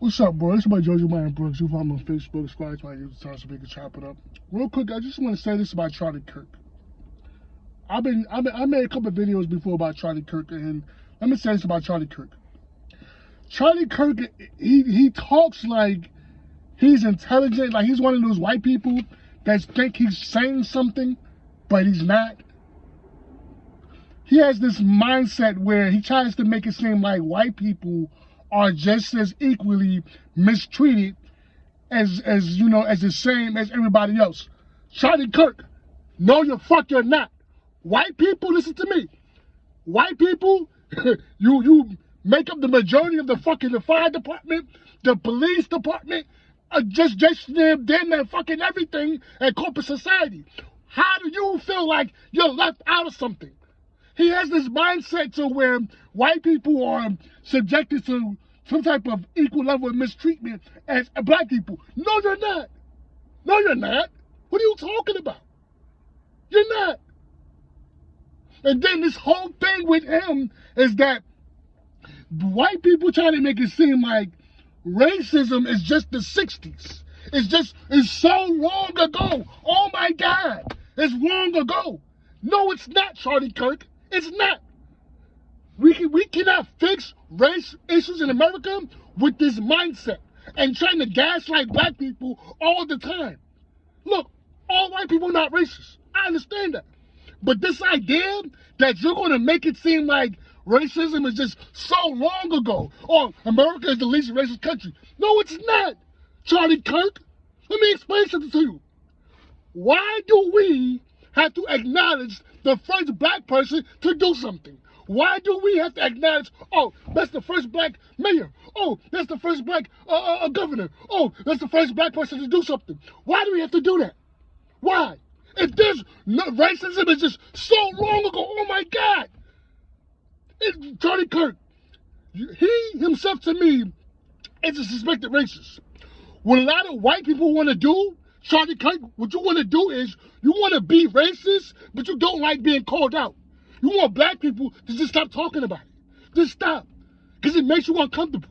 What's up, bro? It's my Jojo Man Brooks. You find me on Facebook, subscribe to my YouTube channel so we can chop it up. Real quick, I just want to say this about Charlie Kirk. I made a couple of videos before about Charlie Kirk, and let me say this about Charlie Kirk. Charlie Kirk, he talks like he's intelligent, like he's one of those white people that think he's saying something, but he's not. He has this mindset where he tries to make it seem like white people are just as equally mistreated as the same as everybody else. Charlie Kirk, no, you're not. White people, listen to me. White people, you make up the majority of the fire department, the police department, just damn that fucking everything in corporate society. How do you feel like you're left out of something? He has this mindset to where white people are subjected to some type of equal level of mistreatment as black people. No, you're not. No, you're not. What are you talking about? You're not. And then this whole thing with him is that white people trying to make it seem like racism is just the 60s. It's so long ago. Oh my God. It's long ago. No, it's not, Charlie Kirk. It's not. We cannot fix race issues in America with this mindset and trying to gaslight black people all the time. Look, all white people are not racist. I understand that. But this idea that you're going to make it seem like racism is just so long ago, or America is the least racist country. No, it's not, Charlie Kirk. Let me explain something to you. Why do we have to acknowledge the first black person to do something? Why do we have to acknowledge, oh, that's the first black mayor. Oh, that's the first black governor. Oh, that's the first black person to do something. Why do we have to do that? Why? If there's no, racism is just so long ago, oh my God. Charlie Kirk, he himself to me is a suspected racist. What a lot of white people want to do, Charlie Kirk, what you want to do is you want to be racist, but you don't like being called out. You want black people to just stop talking about it. Just stop. Because it makes you uncomfortable.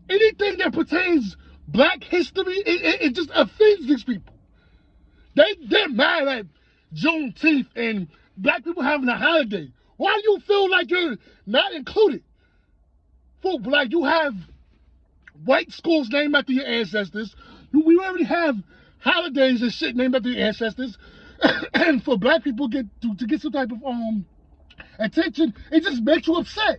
Anything that pertains black history, it just offends these people. They're mad at Juneteenth and black people having a holiday. Why do you feel like you're not included? Folk, like you have white schools named after your ancestors. We already have holidays and shit named after your ancestors. And for black people to get some type of attention, it just makes you upset.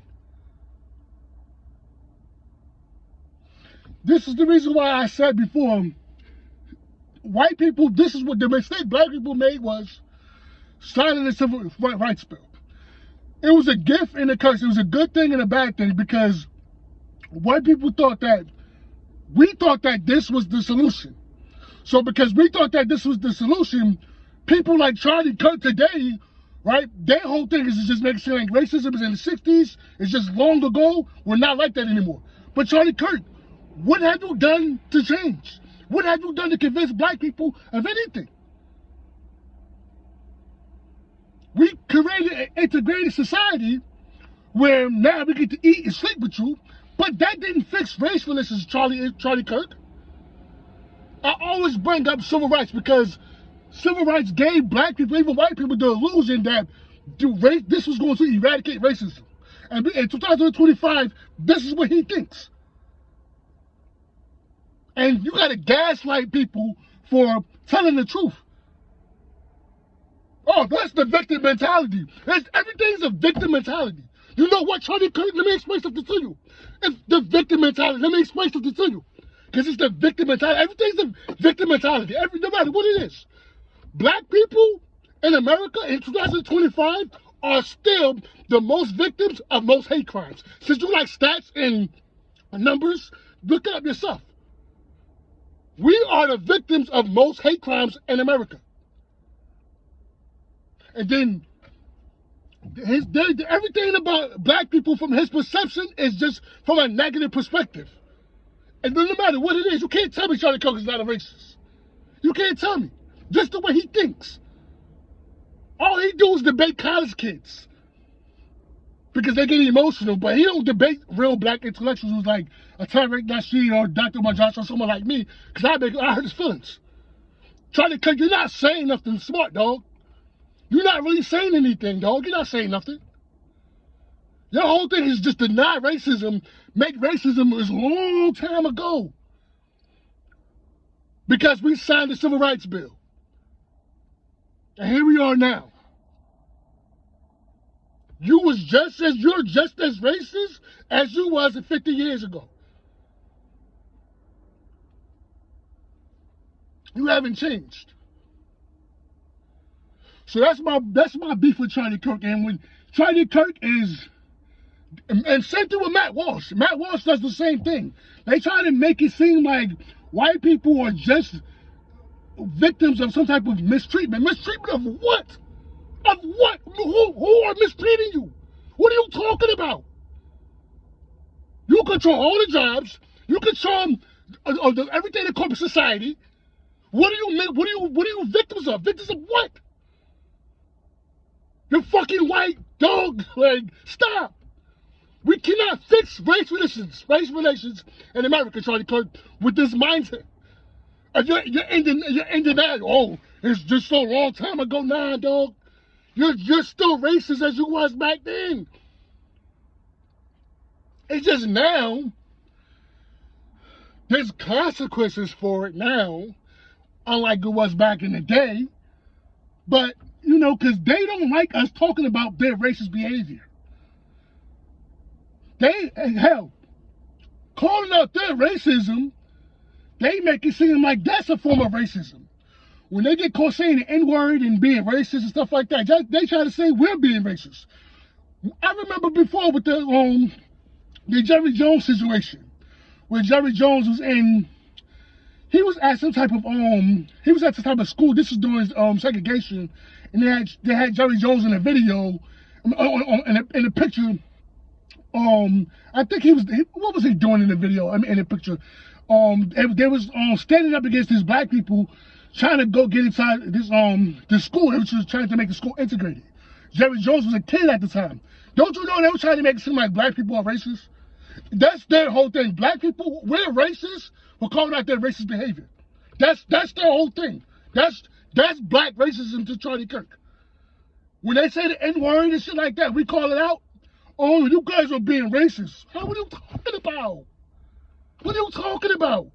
This is the reason why I said before, white people, this is what the mistake black people made was signing the civil rights bill. It was a gift and a curse. It was a good thing and a bad thing because white people thought that, we thought that this was the solution. So because we thought that this was the solution, people like Charlie Kirk today, right, their whole thing is to just make it seem like racism is in the 60s, it's just long ago, we're not like that anymore. But Charlie Kirk, what have you done to change? What have you done to convince black people of anything? We created an integrated society where now we get to eat and sleep with you, but that didn't fix race relations, Charlie Kirk. I always bring up civil rights because civil rights gave black people, even white people, the illusion that this was going to eradicate racism. And in 2025, this is what he thinks. And you got to gaslight people for telling the truth. Oh, that's the victim mentality. Everything's a victim mentality. You know what, Charlie Kirk? Let me explain something to you. It's the victim mentality. Let me explain something to you. Because it's the victim mentality. Everything's a victim mentality. No matter what it is. Black people in America in 2025 are still the most victims of most hate crimes. Since you like stats and numbers, look it up yourself. We are the victims of most hate crimes in America. And then everything about black people from his perception is just from a negative perspective. And no matter what it is, you can't tell me Charlie Kirk is not a racist. You can't tell me. Just the way he thinks. All he do is debate college kids. because they get emotional, but he don't debate real black intellectuals who's like a Tarek Nasheed or Dr. Majosh or someone like me, because I hurt his feelings. Charlie Kirk, you're not saying nothing smart, dog. You're not really saying anything, dog. You're not saying nothing. Your whole thing is just deny racism, make racism was a long time ago. Because we signed the Civil Rights Bill. And here we are now. You're just as racist as you was 50 years ago. You haven't changed. So that's my beef with Charlie Kirk. And when Charlie Kirk is, and same thing with Matt Walsh. Matt Walsh does the same thing. They try to make it seem like white people are just victims of some type of mistreatment. Mistreatment of what? Of what? Who are mistreating you? What are you talking about? You control all the jobs. You control everything in corporate society. What are you victims of? Victims of what? You're fucking white, dog. Like, stop. We cannot fix race relations in America, Charlie Kirk, with this mindset. You're ending that. Oh, it's just so long time ago. Nah, dog. You're still racist as you was back then. It's just now, there's consequences for it now, unlike it was back in the day. But, you know, because they don't like us talking about their racist behavior. Hell, calling out their racism, they make it seem like that's a form of racism. When they get caught saying the N-word and being racist and stuff like that, they try to say we're being racist. I remember before with the Jerry Jones situation, where Jerry Jones was he was at some type of he was at some type of school. This was during segregation, and they had Jerry Jones in a video, in a picture. I think what was he doing in the video? I mean, in the picture, they was standing up against these black people trying to go get inside this school, which was trying to make the school integrated. Jerry Jones was a kid at the time. Don't you know they were trying to make it seem like black people are racist? That's their whole thing. Black people, we're racist for calling out their racist behavior. That's their whole thing. That's black racism to Charlie Kirk. When they say the N-word and shit like that, we call it out. Oh, you guys are being racist. What are you talking about? What are you talking about?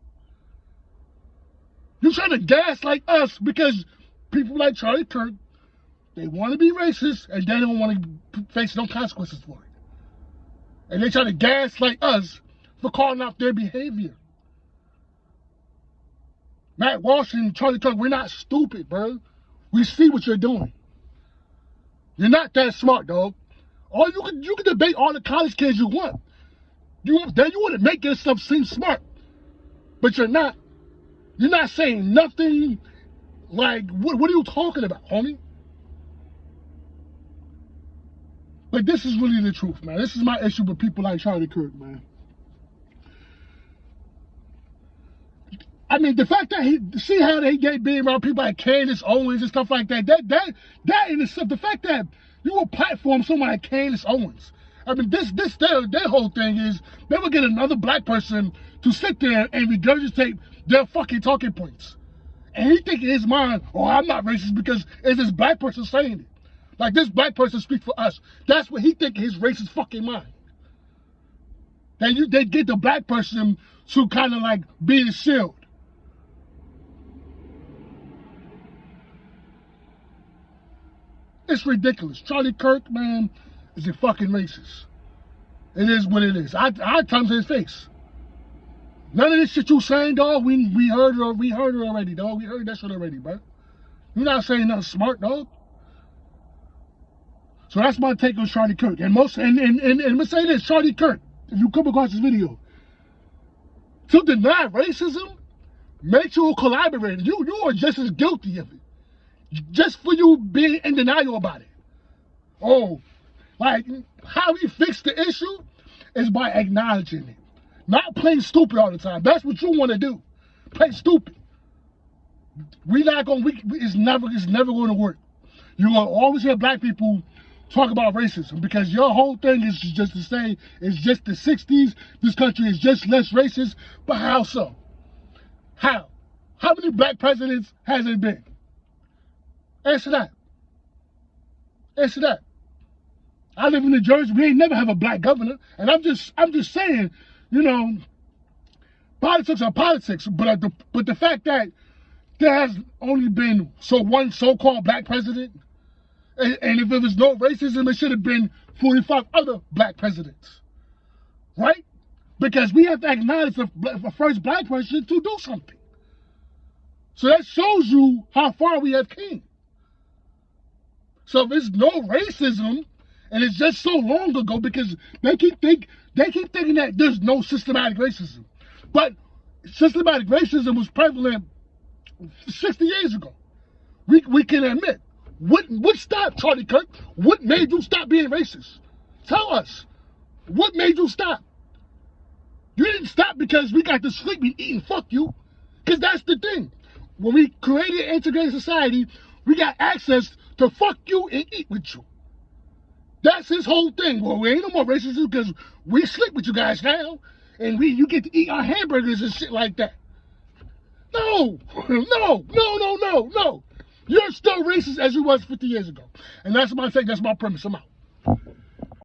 You're trying to gaslight us because people like Charlie Kirk, they want to be racist and they don't want to face no consequences for it. And they try to gaslight us for calling out their behavior. Matt Walsh and Charlie Kirk, we're not stupid, bro. We see what you're doing. You're not that smart, dog. Or you can debate all the college kids you want. You want to make yourself seem smart, but you're not. You're not saying nothing. Like, what are you talking about, homie? But this is really the truth, man. This is my issue with people like Charlie Kirk, man. I mean, the fact that see how they get being around people like Candace Owens and stuff like that. That in itself, the fact that you will platform someone like Candace Owens. I mean, their whole thing is they will get another black person to sit there and regurgitate their fucking talking points. And he think in his mind, oh, I'm not racist because it's this black person saying it. Like, this black person speaks for us. That's what he think in his racist fucking mind. They get the black person to kind of like be the shield. It's ridiculous. Charlie Kirk, man, is a fucking racist. It is what it is. I tell him to his face. None of this shit you saying, dog, we heard it already, dog. We heard that shit already, bro. You're not saying nothing smart, dog. So that's my take on Charlie Kirk. And I'm gonna say this, Charlie Kirk, if you come across this video, to deny racism makes you a collaborator. You are just as guilty of it. Just for you being in denial about it. Oh, like, how we fix the issue is by acknowledging it. Not playing stupid all the time. That's what you want to do. Play stupid. It's never going to work. You're going to always hear black people talk about racism, because your whole thing is just to say it's just the 60s, this country is just less racist. But how so? How? How many black presidents has it been? Answer that. Answer that. I live in New Jersey. We ain't never have a black governor, and I'm just saying, you know, politics are politics. But the fact that there has only been one so-called black president, and if it was no racism, it should have been 45 other black presidents, right? Because we have to acknowledge the first black president to do something. So that shows you how far we have came. So if it's no racism, and it's just so long ago, because they keep thinking that there's no systematic racism, but systematic racism was prevalent 60 years ago. We can admit. What stopped, Charlie Kirk? What made you stop being racist? Tell us. What made you stop? You didn't stop because we got to sleep and eat and fuck you. Because that's the thing. When we created an integrated society, we got access to fuck you and eat with you. That's his whole thing. Well, we ain't no more racism because we sleep with you guys now. And you get to eat our hamburgers and shit like that. No. You're still racist as you was 50 years ago. And that's my take. That's my premise. I'm out.